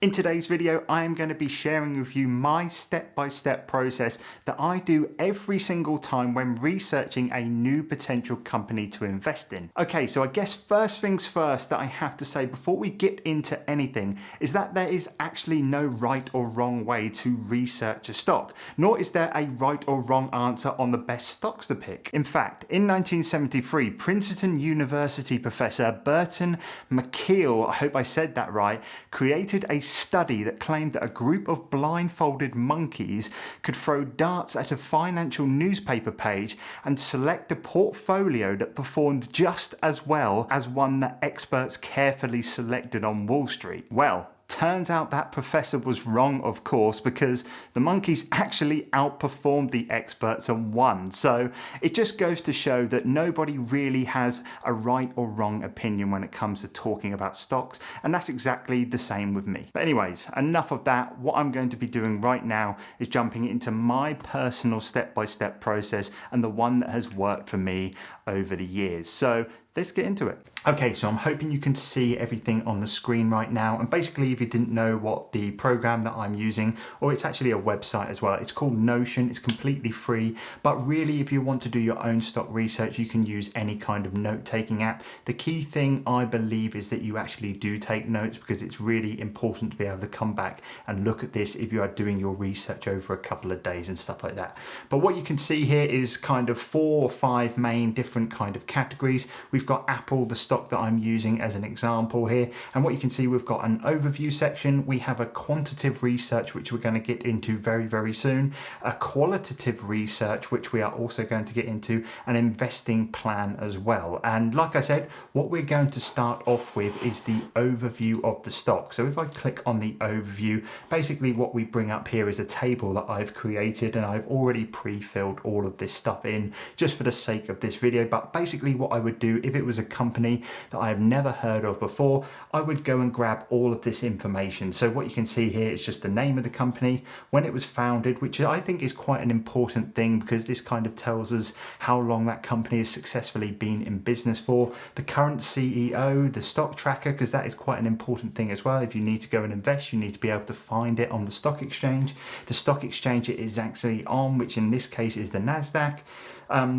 In today's video, I am going to be sharing with you my step-by-step process that I do every single time when researching a new potential company to invest in. Okay, so I guess first things first that I have to say before we get into anything is that there is actually no right or wrong way to research a stock, nor is there a right or wrong answer on the best stocks to pick. In fact, in 1973, Princeton University professor Burton McKeel, I hope I said that right, created a study that claimed that a group of blindfolded monkeys could throw darts at a financial newspaper page and select a portfolio that performed just as well as one that experts carefully selected on Wall Street. Well, turns out that professor was wrong, of course, because the monkeys actually outperformed the experts and won. So it just goes to show that nobody really has a right or wrong opinion when it comes to talking about stocks, and that's exactly the same with me. But anyways, enough of that. What I'm going to be doing right now is jumping into my personal step-by-step process and the one that has worked for me over the years. So let's get into it. Okay, so I'm hoping you can see everything on the screen right now. And basically, if you didn't know what the program that I'm using, or it's actually a website as well, it's called Notion. It's completely free. But really, if you want to do your own stock research, you can use any kind of note-taking app. The key thing, I believe, is that you actually do take notes, because it's really important to be able to come back and look at this if you are doing your research over a couple of days and stuff like that. But what you can see here is kind of 4 or 5 main different kind of categories. We've got Apple, the stock that I'm using as an example here, and what you can see, we've got an overview section, we have a quantitative research, which we're going to get into very soon, a qualitative research, which we are also going to get into, an investing plan as well. And like I said, what we're going to start off with is the overview of the stock. So if I click on the overview, basically what we bring up here is a table that I've created, and I've already pre-filled all of this stuff in just for the sake of this video. But basically what I would do if it was a company that I have never heard of before, I would go and grab all of this information. So what you can see here is just the name of the company, when it was founded, which I think is quite an important thing, because this kind of tells us how long that company has successfully been in business for, the current CEO, the stock tracker, because that is quite an important thing as well. If you need to go and invest, you need to be able to find it on the stock exchange. The stock exchange it is actually on, which in this case is the NASDAQ.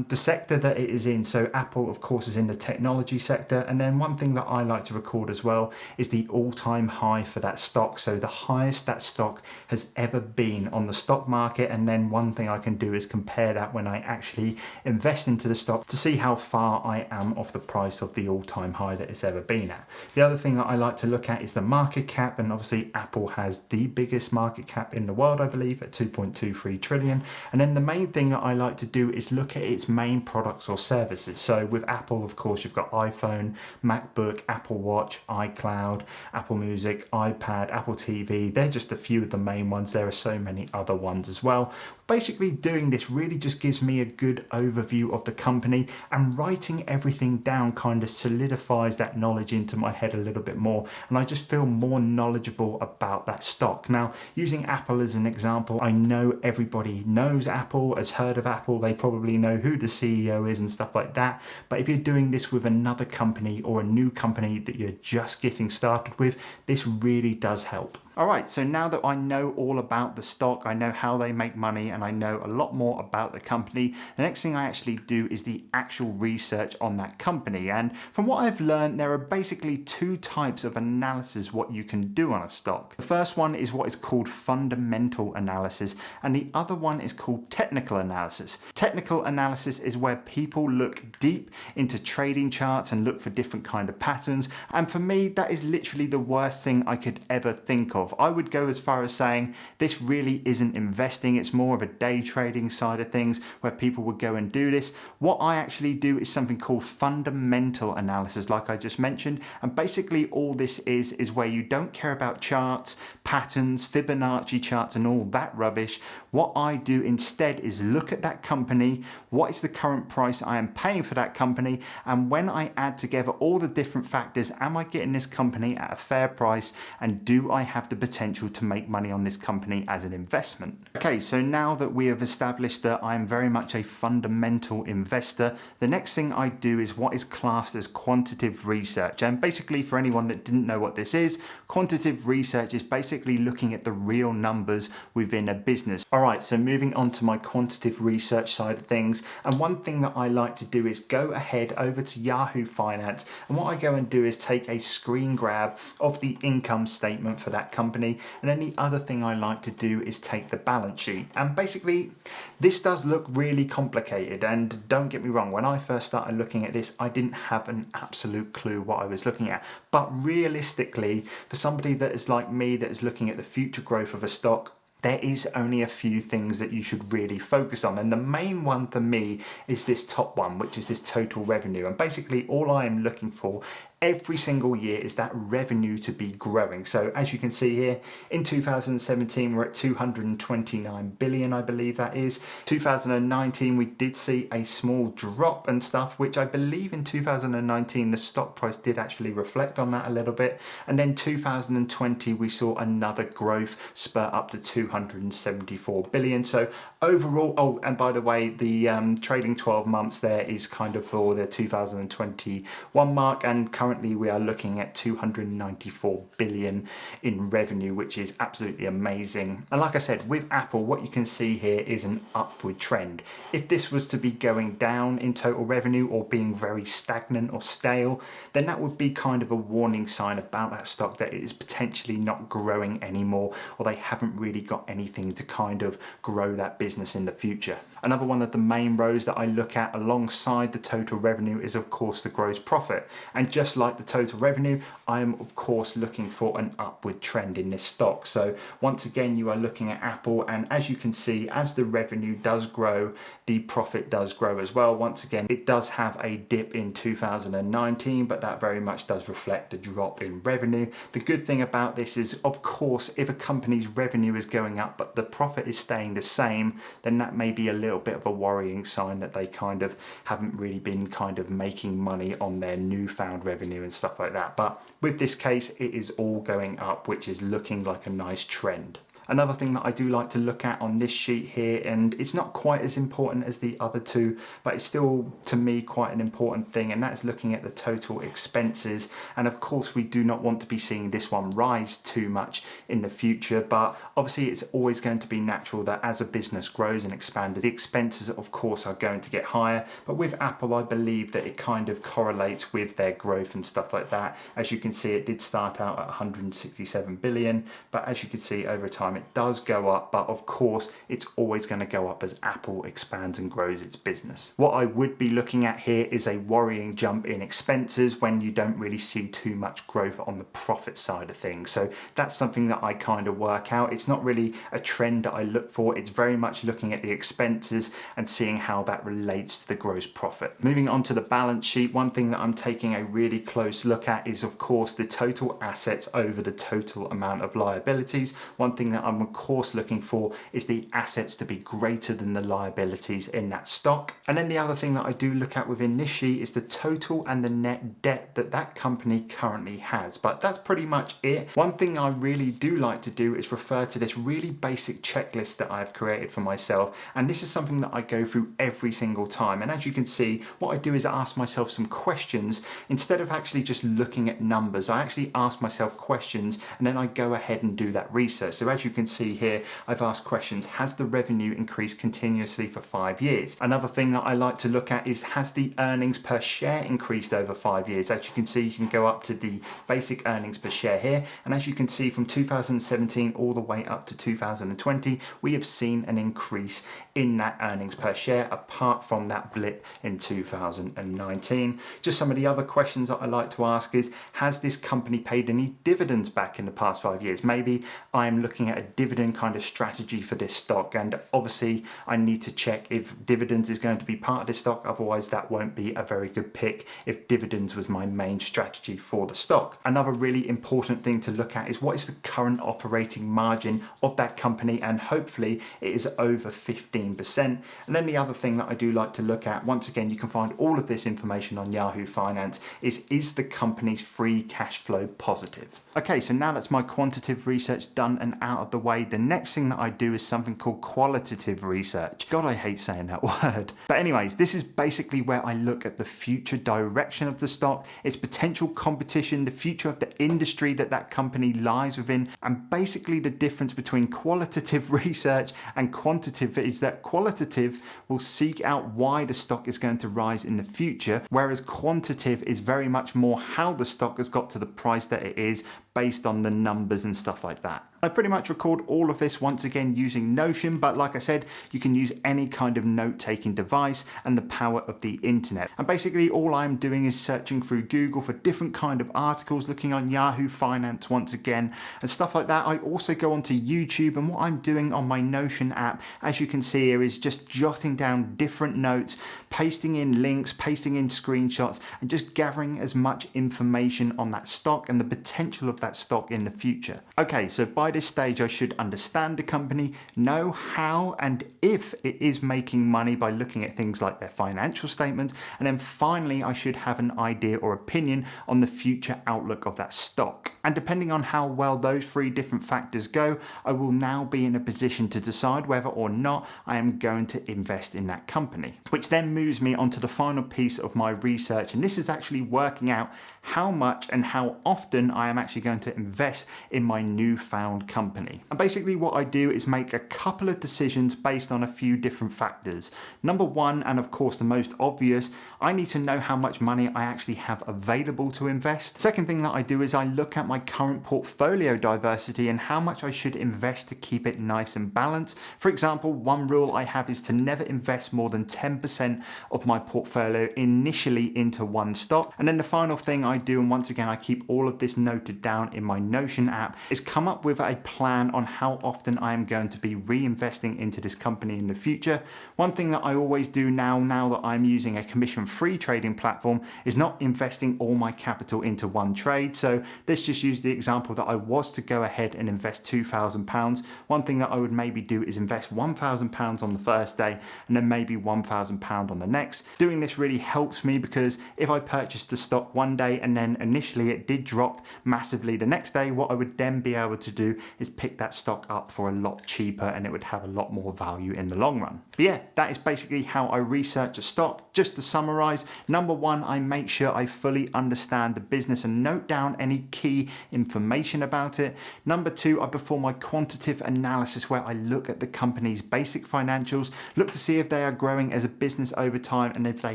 The sector that it is in, so Apple of course is in the technology sector, and then one thing that I like to record as well is the all-time high for that stock, so the highest that stock has ever been on the stock market. And then one thing I can do is compare that when I actually invest into the stock to see how far I am off the price of the all-time high that it's ever been at. The other thing that I like to look at is the market cap, and obviously Apple has the biggest market cap in the world, I believe, at 2.23 trillion. And then the main thing that I like to do is look at its main products or services. So with Apple, of course, you've got iPhone, MacBook, Apple Watch, iCloud, Apple Music, iPad, Apple TV. They're just a few of the main ones. There are so many other ones as well. Basically, doing this really just gives me a good overview of the company, and writing everything down kind of solidifies that knowledge into my head a little bit more, and I just feel more knowledgeable about that stock. Now, using Apple as an example, I know everybody knows Apple, has heard of Apple, they probably know who the CEO is and stuff like that. But if you're doing this with another company or a new company that you're just getting started with, this really does help. Alright, so now that I know all about the stock, I know how they make money, and I know a lot more about the company, the next thing I actually do is the actual research on that company. And from what I've learned, there are basically 2 types of analysis what you can do on a stock. The first one is what is called fundamental analysis, and the other one is called technical analysis. Technical analysis is where people look deep into trading charts and look for different kind of patterns, and for me that is literally the worst thing I could ever think of. I would go as far as saying this really isn't investing, it's more of a day trading side of things where people would go and do this. What I actually do is something called fundamental analysis, like I just mentioned, and basically all this is where you don't care about charts, patterns, Fibonacci charts and all that rubbish. What I do instead is look at that company, what is the current price I am paying for that company, and when I add together all the different factors, am I getting this company at a fair price, and do I have the potential to make money on this company as an investment. Okay, so now that we have established that I'm very much a fundamental investor, the next thing I do is what is classed as quantitative research. And basically, for anyone that didn't know what this is, quantitative research is basically looking at the real numbers within a business. All right, so moving on to my quantitative research side of things, and one thing that I like to do is go ahead over to Yahoo Finance, and what I go and do is take a screen grab of the income statement for that company, and then the other thing I like to do is take the balance sheet. And basically, this does look really complicated, and don't get me wrong, when I first started looking at this, I didn't have an absolute clue what I was looking at. But realistically, for somebody that is like me, that is looking at the future growth of a stock, there is only a few things that you should really focus on. And the main one for me is this top one, which is this total revenue. And basically all I am looking for every single year is that revenue to be growing. So as you can see here, in 2017, we're at 229 billion, I believe that is. 2019, we did see a small drop and stuff, which I believe in 2019, the stock price did actually reflect on that a little bit. And then 2020, we saw another growth spurt up to 274 billion. So overall, oh, and by the way, the trading 12 months there is kind of for the 2021 mark, and currently we are looking at 294 billion in revenue, which is absolutely amazing. And like I said, with Apple, what you can see here is an upward trend. If this was to be going down in total revenue or being very stagnant or stale, then that would be kind of a warning sign about that stock that it is potentially not growing anymore, or they haven't really got anything to kind of grow that business in the future. Another one of the main rows that I look at alongside the total revenue is of course the gross profit. And just like the total revenue, I am of course looking for an upward trend in this stock. So once again, you are looking at Apple, and as you can see, as the revenue does grow, the profit does grow as well. Once again, it does have a dip in 2019, but that very much does reflect a drop in revenue. The good thing about this is, of course, if a company's revenue is going up but the profit is staying the same, then that may be a little bit of a worrying sign that they kind of haven't really been kind of making money on their newfound revenue and stuff like that. But with this case, it is all going up, which is looking like a nice trend. Another thing that I do like to look at on this sheet here, and it's not quite as important as the other two, but it's still to me quite an important thing, and that's looking at the total expenses. And of course we do not want to be seeing this one rise too much in the future, but obviously it's always going to be natural that as a business grows and expands, the expenses of course are going to get higher. But with Apple, I believe that it kind of correlates with their growth and stuff like that. As you can see, it did start out at 167 billion, but as you can see over time it does go up, but of course it's always going to go up as Apple expands and grows its business. What I would be looking at here is a worrying jump in expenses when you don't really see too much growth on the profit side of things. So that's something that I kind of work out. It's not really a trend that I look for. It's very much looking at the expenses and seeing how that relates to the gross profit. Moving on to the balance sheet, one thing that I'm taking a really close look at is of course the total assets over the total amount of liabilities. One thing that I'm of course looking for is the assets to be greater than the liabilities in that stock. And then the other thing that I do look at within this sheet is the total and the net debt that that company currently has. But that's pretty much it. One thing I really do like to do is refer to this really basic checklist that I've created for myself, and this is something that I go through every single time. And as you can see, what I do is ask myself some questions. Instead of actually just looking at numbers, I actually ask myself questions, and then I go ahead and do that research. So as you can see here, I've asked questions: has the revenue increased continuously for 5 years? Another thing that I like to look at is, has the earnings per share increased over 5 years? As you can see, you can go up to the basic earnings per share here, and as you can see, from 2017 all the way up to 2020, we have seen an increase in that earnings per share, apart from that blip in 2019. Just some of the other questions that I like to ask is, has this company paid any dividends back in the past 5 years? Maybe I'm looking at a dividend kind of strategy for this stock, and obviously I need to check if dividends is going to be part of this stock, otherwise that won't be a very good pick if dividends was my main strategy for the stock. Another really important thing to look at is what is the current operating margin of that company, and hopefully it is over 15%. And then the other thing that I do like to look at, once again you can find all of this information on Yahoo Finance, is the company's free cash flow positive? Okay, so now that's my quantitative research done and out of the way, the next thing that I do is something called qualitative research. God, I hate saying that word. But anyways, this is basically where I look at the future direction of the stock, its potential competition, the future of the industry that that company lies within, and basically the difference between qualitative research and quantitative is that qualitative will seek out why the stock is going to rise in the future, whereas quantitative is very much more how the stock has got to the price that it is based on the numbers and stuff like that. I pretty much record all of this once again using Notion, but like I said, you can use any kind of note-taking device and the power of the internet. And basically all I'm doing is searching through Google for different kind of articles, looking on Yahoo Finance once again and stuff like that. I also go onto YouTube, and what I'm doing on my Notion app, as you can see here, is just jotting down different notes, pasting in links, pasting in screenshots, and just gathering as much information on that stock and the potential of that stock in the future. Okay, so by this stage I should understand the company, know how and if it is making money by looking at things like their financial statements, and then finally I should have an idea or opinion on the future outlook of that stock. And depending on how well those three different factors go, I will now be in a position to decide whether or not I am going to invest in that company. Which then moves me onto the final piece of my research, and this is actually working out how much and how often I am actually going to invest in my newfound company. And basically what I do is make a couple of decisions based on a few different factors. Number one, and of course the most obvious, I need to know how much money I actually have available to invest. Second thing that I do is I look at my current portfolio diversity and how much I should invest to keep it nice and balanced. For example, one rule I have is to never invest more than 10% of my portfolio initially into one stock. And then the final thing I do, and once again I keep all of this noted down in my Notion app, is come up with a plan on how often I am going to be reinvesting into this company in the future. One thing that I always do now that I'm using a commission-free trading platform is not investing all my capital into one trade. So let's just use the example that I was to go ahead and invest £2,000. One thing that I would maybe do is invest £1,000 on the first day and then maybe £1,000 on the next. Doing this really helps me because if I purchased the stock one day and then initially it did drop massively the next day, what I would then be able to do is pick that stock up for a lot cheaper and it would have a lot more value in the long run. But yeah, that is basically how I research a stock. Just to summarize, number one, I make sure I fully understand the business and note down any key information about it. Number two, I perform my quantitative analysis where I look at the company's basic financials, look to see if they are growing as a business over time and if they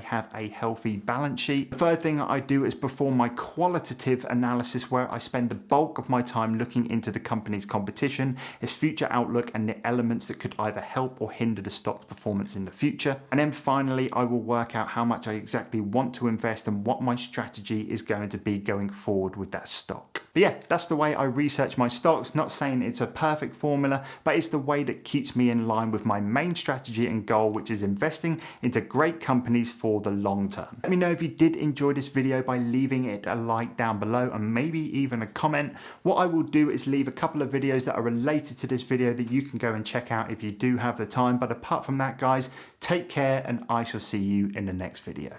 have a healthy balance sheet. The third thing that I do is perform my qualitative analysis where I spend the bulk of my time looking into the company's competition, its future outlook, and the elements that could either help or hinder the stock's performance in the future. And then finally, I will work out how much I exactly want to invest and what my strategy is going to be going forward with that stock. But yeah, that's the way I research my stocks. Not saying it's a perfect formula, but it's the way that keeps me in line with my main strategy and goal, which is investing into great companies for the long term. Let me know if you did enjoy this video by leaving it a like down below and maybe even a comment. What I will do is leave a couple of videos that are related to this video that you can go and check out if you do have the time. But apart from that, guys, take care and I shall see you in the next video.